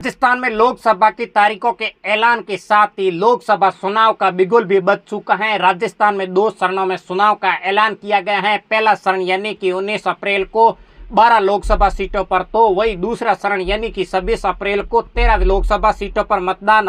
राजस्थान में लोकसभा की तारीखों के ऐलान के साथ ही लोकसभा चुनाव का बिगुल भी बज चुका है। राजस्थान में 2 चरणों में चुनाव का ऐलान किया गया है। पहला चरण यानी कि 19 अप्रैल को 12 लोकसभा सीटों पर, तो वही दूसरा चरण यानी कि 26 अप्रैल को 13 लोकसभा सीटों पर मतदान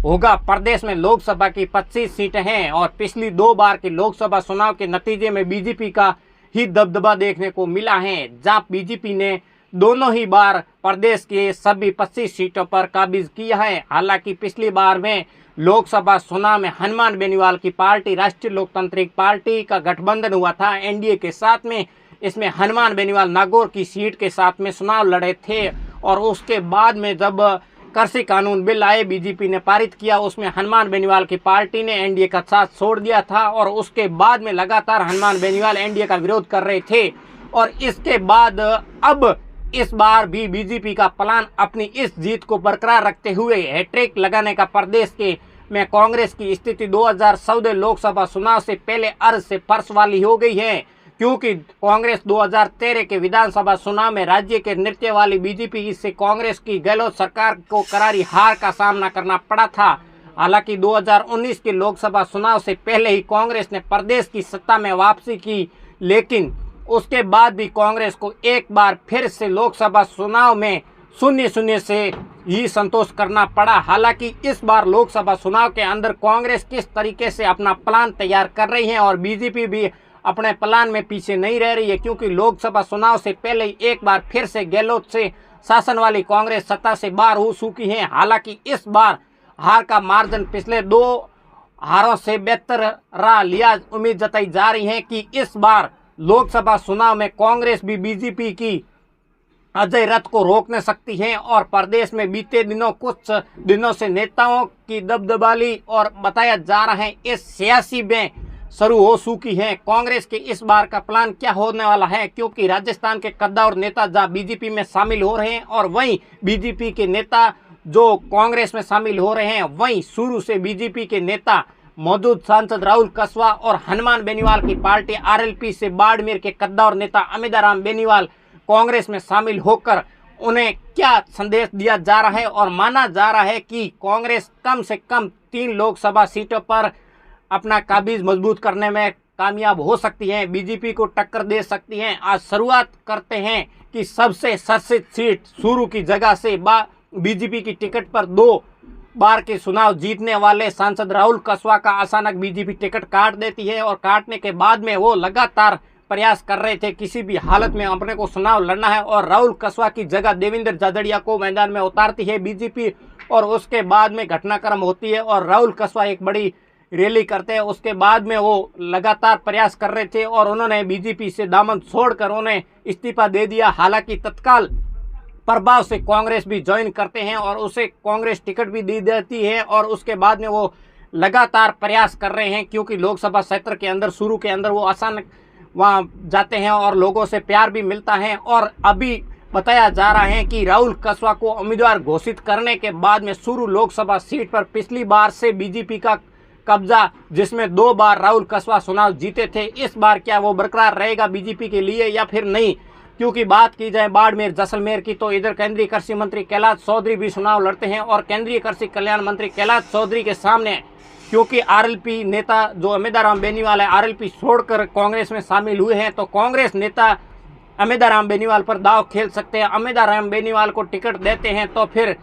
होगा। प्रदेश में लोकसभा की 25 सीटें हैं और पिछली 2 बार के लोकसभा चुनाव के नतीजे में बीजेपी का ही दबदबा देखने को मिला है, जहां बीजेपी ने दोनों ही बार प्रदेश के सभी 25 सीटों पर काबिज किया है। हालांकि पिछली बार में लोकसभा चुनाव में हनुमान बेनीवाल की पार्टी राष्ट्रीय लोकतांत्रिक पार्टी का गठबंधन हुआ था एनडीए के साथ में। इसमें हनुमान बेनीवाल नागौर की सीट के साथ में चुनाव लड़े थे और उसके बाद में जब कृषि कानून बिल आए, बीजेपी ने पारित किया, उसमें हनुमान बेनीवाल की पार्टी ने एनडीए का साथ छोड़ दिया था और उसके बाद में लगातार हनुमान बेनीवाल एनडीए का विरोध कर रहे थे। और इसके बाद अब इस बार भी बीजेपी का प्लान अपनी इस जीत को बरकरार रखते हुए हैट्रिक लगाने का प्रदेश के में कांग्रेस की स्थिति 2014 लोकसभा चुनाव से पहले अर्ज से फर्श वाली हो गई है, क्योंकि कांग्रेस 2013 के विधानसभा चुनाव में राज्य के नृत्य वाली बीजेपी से कांग्रेस की गहलोत सरकार को करारी हार का सामना करना पड़ा था। हालांकि 2019 के लोकसभा चुनाव से पहले ही कांग्रेस ने प्रदेश की सत्ता में वापसी की, लेकिन उसके बाद भी कांग्रेस को एक बार फिर से लोकसभा चुनाव में 0-0 से ही संतोष करना पड़ा। हालांकि इस बार लोकसभा चुनाव के अंदर कांग्रेस किस तरीके से अपना प्लान तैयार कर रही है और बीजेपी भी अपने प्लान में पीछे नहीं रह रही है, क्योंकि लोकसभा चुनाव से पहले ही एक बार फिर से गहलोत से शासन वाली कांग्रेस सत्ता से बाहर हो चुकी है। हालांकि इस बार हार का मार्जिन पिछले 2 हारों से बेहतर रहा, लिहाज उम्मीद जताई जा रही है कि इस बार लोकसभा चुनाव में कांग्रेस भी बीजेपी की अजय रथ को रोकने सकती है। और प्रदेश में बीते दिनों कुछ दिनों से नेताओं की दबदबाली और बताया जा रहा है इस सियासी में शुरू हो चुकी है। कांग्रेस के इस बार का प्लान क्या होने वाला है, क्योंकि राजस्थान के कद्दावर नेता जहां बीजेपी में शामिल हो रहे हैं और वहीं बीजेपी के नेता जो कांग्रेस में शामिल हो रहे हैं, वहीं शुरू से बीजेपी के नेता मौजूद सांसद राहुल कसवा और हनुमान बेनीवाल की पार्टी आरएलपी से बाड़मेर के कद्दावर नेता अमिताराम बेनीवाल कांग्रेस में शामिल होकर उन्हें क्या संदेश दिया जा रहा है और माना जा रहा है कि कांग्रेस कम से कम 3 लोकसभा सीटों पर अपना काबिज मजबूत करने में कामयाब हो सकती है, बीजेपी को टक्कर दे सकती है। आज शुरुआत करते हैं कि सबसे चर्चित सीट शुरू की जगह से बीजेपी की टिकट पर 2 बार के चुनाव जीतने वाले सांसद राहुल कसवा का अचानक बीजेपी टिकट काट देती है और काटने के बाद में वो लगातार प्रयास कर रहे थे किसी भी हालत में अपने को चुनाव लड़ना है और राहुल कसवा की जगह देवेंद्र झाझड़िया को मैदान में उतारती है बीजेपी। और उसके बाद में घटनाक्रम होती है और राहुल कसवा एक बड़ी रैली करते हैं। उसके बाद में वो लगातार प्रयास कर रहे थे और उन्होंने बीजेपी से दामन छोड़कर उन्हें इस्तीफा दे दिया। हालांकि तत्काल प्रभाव से कांग्रेस भी ज्वाइन करते हैं और उसे कांग्रेस टिकट भी दी जाती है और उसके बाद में वो लगातार प्रयास कर रहे हैं, क्योंकि लोकसभा क्षेत्र के अंदर शुरू के अंदर वो अचानक वहाँ जाते हैं और लोगों से प्यार भी मिलता है। और अभी बताया जा रहा है कि राहुल कसवा को उम्मीदवार घोषित करने के बाद में शुरू लोकसभा सीट पर पिछली बार से बीजेपी का कब्जा, जिसमें 2 बार राहुल कसवा चुनाव जीते थे, इस बार क्या वो बरकरार रहेगा बीजेपी के लिए या फिर नहीं। क्योंकि बात की जाए बाड़मेर जैसलमेर की, तो इधर केंद्रीय कृषि मंत्री कैलाश चौधरी भी चुनाव लड़ते हैं और केंद्रीय कृषि कल्याण मंत्री कैलाश चौधरी के सामने, क्योंकि आरएलपी नेता जो अमिताराम बेनीवाल है आरएलपी छोड़कर कांग्रेस में शामिल हुए हैं, तो कांग्रेस नेता अमिताराम बेनीवाल पर दाव खेल सकते हैं। अमिताराम बेनीवाल को टिकट देते हैं तो फिर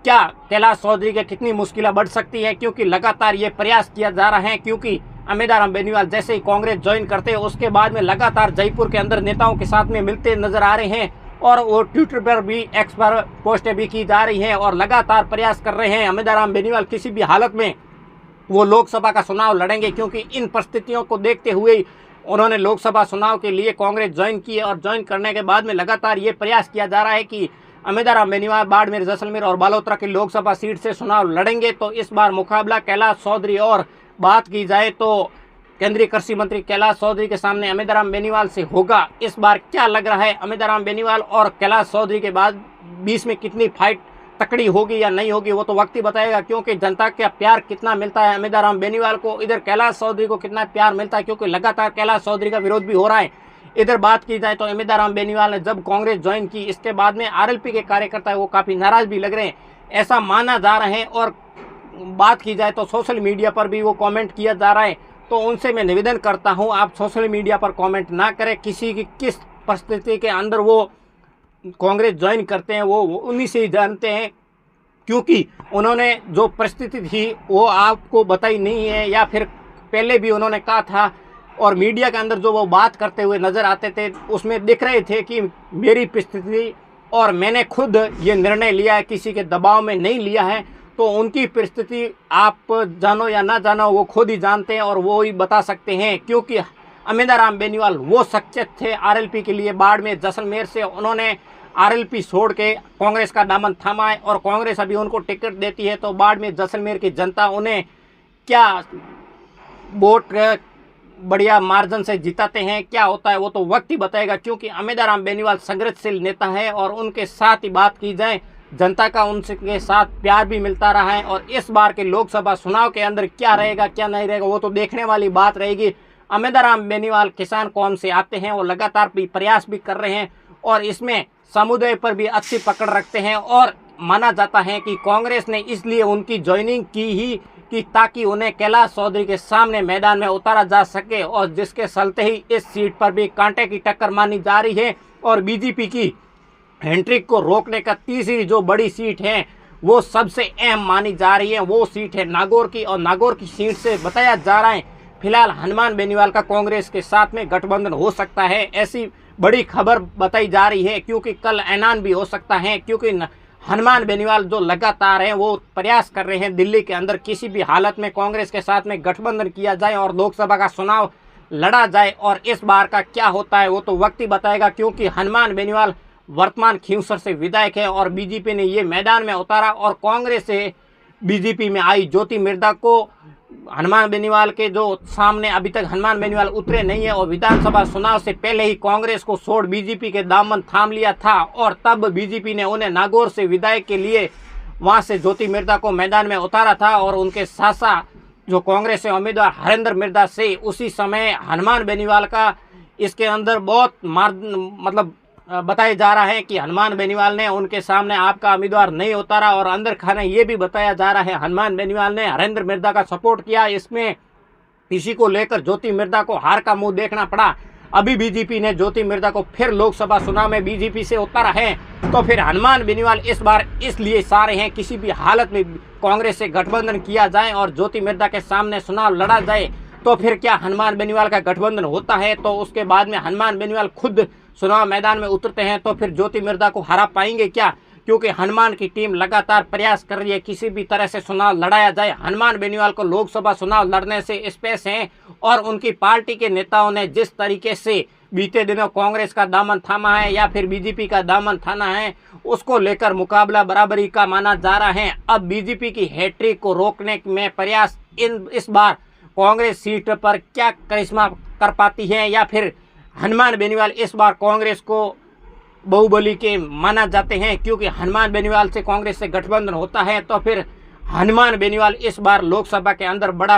क्या कैलाश चौधरी की कितनी मुश्किलें बढ़ सकती है, क्योंकि लगातार ये प्रयास किया जा रहा है। क्योंकि अमिताराम बेनीवाल जैसे ही कांग्रेस ज्वाइन करते हैं उसके बाद में लगातार जयपुर के अंदर नेताओं के साथ में मिलते नजर आ रहे हैं और वो ट्विटर पर भी एक्स पर पोस्टें भी की जा रही हैं और लगातार प्रयास कर रहे हैं अमिताराम बेनीवाल किसी भी हालत में वो लोकसभा का चुनाव लड़ेंगे, क्योंकि इन परिस्थितियों को देखते हुए उन्होंने लोकसभा चुनाव के लिए कांग्रेस ज्वाइन की और ज्वाइन करने के बाद में लगातार ये प्रयास किया जा रहा है कि अमिताराम बेनीवाल बाड़मेर जैसलमेर और बालोतरा की लोकसभा सीट से चुनाव लड़ेंगे। तो इस बार मुकाबला कैलाश चौधरी और बात की जाए तो केंद्रीय कृषि मंत्री कैलाश चौधरी के सामने अमिताराम बेनीवाल से होगा। इस बार क्या लग रहा है अमिताराम बेनीवाल और कैलाश चौधरी के बाद बीच में कितनी फाइट तकड़ी होगी या नहीं होगी वो तो वक्त ही बताएगा, क्योंकि जनता का प्यार कितना मिलता है अमिताराम बेनीवाल को, इधर कैलाश चौधरी को कितना प्यार मिलता है, क्योंकि लगातार कैलाश चौधरी का विरोध भी हो रहा है। इधर बात की जाए तो अमिता राम बेनीवाल ने जब कांग्रेस ज्वाइन की, इसके बाद में आरएलपी के कार्यकर्ता वो काफ़ी नाराज भी लग रहे हैं, ऐसा माना जा रहा है। और बात की जाए तो सोशल मीडिया पर भी वो कमेंट किया जा रहा है। तो उनसे मैं निवेदन करता हूं, आप सोशल मीडिया पर कमेंट ना करें। किसी की किस परिस्थिति के अंदर वो कांग्रेस ज्वाइन करते हैं वो उन्हीं से ही जानते हैं, क्योंकि उन्होंने जो परिस्थिति थी वो आपको बताई नहीं है, या फिर पहले भी उन्होंने कहा था। और मीडिया के अंदर जो वो बात करते हुए नज़र आते थे उसमें दिख रहे थे कि मेरी परिस्थिति और मैंने खुद ये निर्णय लिया है, किसी के दबाव में नहीं लिया है। तो उनकी परिस्थिति आप जानो या ना जानो वो खुद ही जानते हैं और वो ही बता सकते हैं, क्योंकि अमिता राम बेनीवाल वो शख्सियत थे आरएलपी के लिए बाड़मेर जैसलमेर से उन्होंने आरएलपी छोड़ के कांग्रेस का दामन थामा है। और कांग्रेस अभी उनको टिकट देती है तो बाड़मेर जैसलमेर की जनता उन्हें क्या वोट बढ़िया मार्जिन से जिताते हैं, क्या होता है वो तो वक्त ही बताएगा। क्योंकि अमिता राम बेनीवाल संघर्षशील नेता है और उनके साथ ही बात की जाए जनता का उनके साथ प्यार भी मिलता रहा है। और इस बार के लोकसभा चुनाव के अंदर क्या रहेगा क्या नहीं रहेगा वो तो देखने वाली बात रहेगी। अमिता राम बेनीवाल किसान कौम से आते हैं, वो लगातार भी प्रयास भी कर रहे हैं और इसमें समुदाय पर भी अच्छी पकड़ रखते हैं। और माना जाता है कि कांग्रेस ने इसलिए उनकी ज्वाइनिंग की ही कि ताकि उन्हें कैलाश चौधरी के सामने मैदान में उतारा जा सके, और जिसके चलते ही इस सीट पर भी कांटे की टक्कर मानी जा रही है। और बीजेपी की हैट्रिक को रोकने का तीसरी जो बड़ी सीट है वो सबसे अहम मानी जा रही है, वो सीट है नागौर की। और नागौर की सीट से बताया जा रहा है फिलहाल हनुमान बेनीवाल का कांग्रेस के साथ में गठबंधन हो सकता है, ऐसी बड़ी खबर बताई जा रही है। क्योंकि कल ऐलान भी हो सकता है, क्योंकि हनुमान बेनीवाल जो लगातार हैं वो प्रयास कर रहे हैं दिल्ली के अंदर किसी भी हालत में कांग्रेस के साथ में गठबंधन किया जाए और लोकसभा का चुनाव लड़ा जाए। और इस बार का क्या होता है वो तो वक्त ही बताएगा, क्योंकि हनुमान बेनीवाल वर्तमान खींवसर से विधायक है और बीजेपी ने ये मैदान में उतारा। और कांग्रेस से बीजेपी में आई ज्योति मिर्धा को हनुमान बेनीवाल के जो सामने अभी तक हनुमान बेनीवाल उतरे नहीं है, और विधानसभा चुनाव से पहले ही कांग्रेस को छोड़ बीजेपी के दामन थाम लिया था। और तब बीजेपी ने उन्हें नागौर से विधायक के लिए वहां से ज्योति मिर्धा को मैदान में उतारा था। और उनके सासा जो कांग्रेस से उम्मीदवार हरेंद्र मिर्धा से उसी समय हनुमान बेनीवाल का इसके अंदर बहुत मतलब बताया जा रहा है कि हनुमान बेनीवाल ने उनके सामने आपका उम्मीदवार नहीं उतारा। और अंदर खाने ये भी बताया जा रहा है हनुमान बेनीवाल ने हरेंद्र मिर्धा का सपोर्ट किया। इसमें इसी को लेकर ज्योति मिर्धा को हार का मुंह देखना पड़ा। अभी बीजेपी ने ज्योति मिर्धा को फिर लोकसभा चुनाव में बीजेपी से उतारा है, तो फिर हनुमान बेनीवाल इस बार इसलिए सारे हैं किसी भी हालत में कांग्रेस से गठबंधन किया जाए और ज्योति मिर्धा के सामने चुनाव लड़ा जाए। तो फिर क्या हनुमान बेनीवाल का गठबंधन होता है तो उसके बाद में हनुमान बेनीवाल खुद चुनाव मैदान में उतरते हैं तो फिर ज्योति मिर्धा को हरा पाएंगे क्या? क्योंकि हनुमान की टीम लगातार प्रयास कर रही है किसी भी तरह से चुनाव लड़ाया जाए। हनुमान बेनीवाल को लोकसभा चुनाव लड़ने से स्पेस है और उनकी पार्टी के नेताओं ने जिस तरीके से बीते दिनों कांग्रेस का दामन थामा है या फिर बीजेपी का दामन थाना है, उसको लेकर मुकाबला बराबरी का माना जा रहा है। अब बीजेपी की हैट्रिक को रोकने में प्रयास इस बार कांग्रेस सीट पर क्या करिश्मा कर पाती है, या फिर हनुमान बेनीवाल इस बार कांग्रेस को बाहुबली के माना जाते हैं क्योंकि हनुमान बेनीवाल से कांग्रेस से गठबंधन होता है। तो फिर हनुमान बेनीवाल इस बार लोकसभा के अंदर बड़ा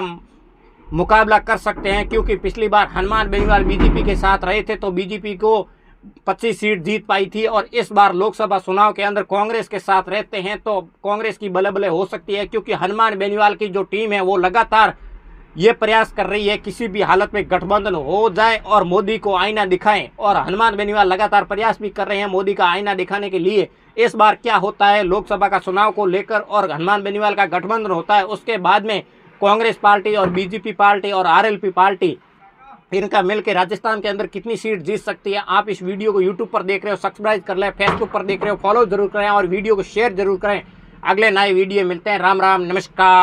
मुकाबला कर सकते हैं, क्योंकि पिछली बार हनुमान बेनीवाल बीजेपी के साथ रहे थे तो बीजेपी को 25 सीट जीत पाई थी, और इस बार लोकसभा चुनाव के अंदर कांग्रेस के साथ रहते हैं तो कांग्रेस की बल्ले हो सकती है। क्योंकि हनुमान बेनीवाल की जो टीम है वो लगातार ये प्रयास कर रही है किसी भी हालत में गठबंधन हो जाए और मोदी को आईना दिखाएं, और हनुमान बेनीवाल लगातार प्रयास भी कर रहे हैं मोदी का आईना दिखाने के लिए। इस बार क्या होता है लोकसभा का चुनाव को लेकर और हनुमान बेनीवाल का गठबंधन होता है, उसके बाद में कांग्रेस पार्टी और बीजेपी पार्टी और आरएलपी पार्टी इनका मिलकर राजस्थान के अंदर कितनी सीट जीत सकती है। आप इस वीडियो को यूट्यूब पर देख रहे हो सब्सक्राइब कर लें, फेसबुक पर देख रहे हो फॉलो जरूर करें और वीडियो को शेयर जरूर करें। अगले नए वीडियो मिलते हैं। राम राम, नमस्कार।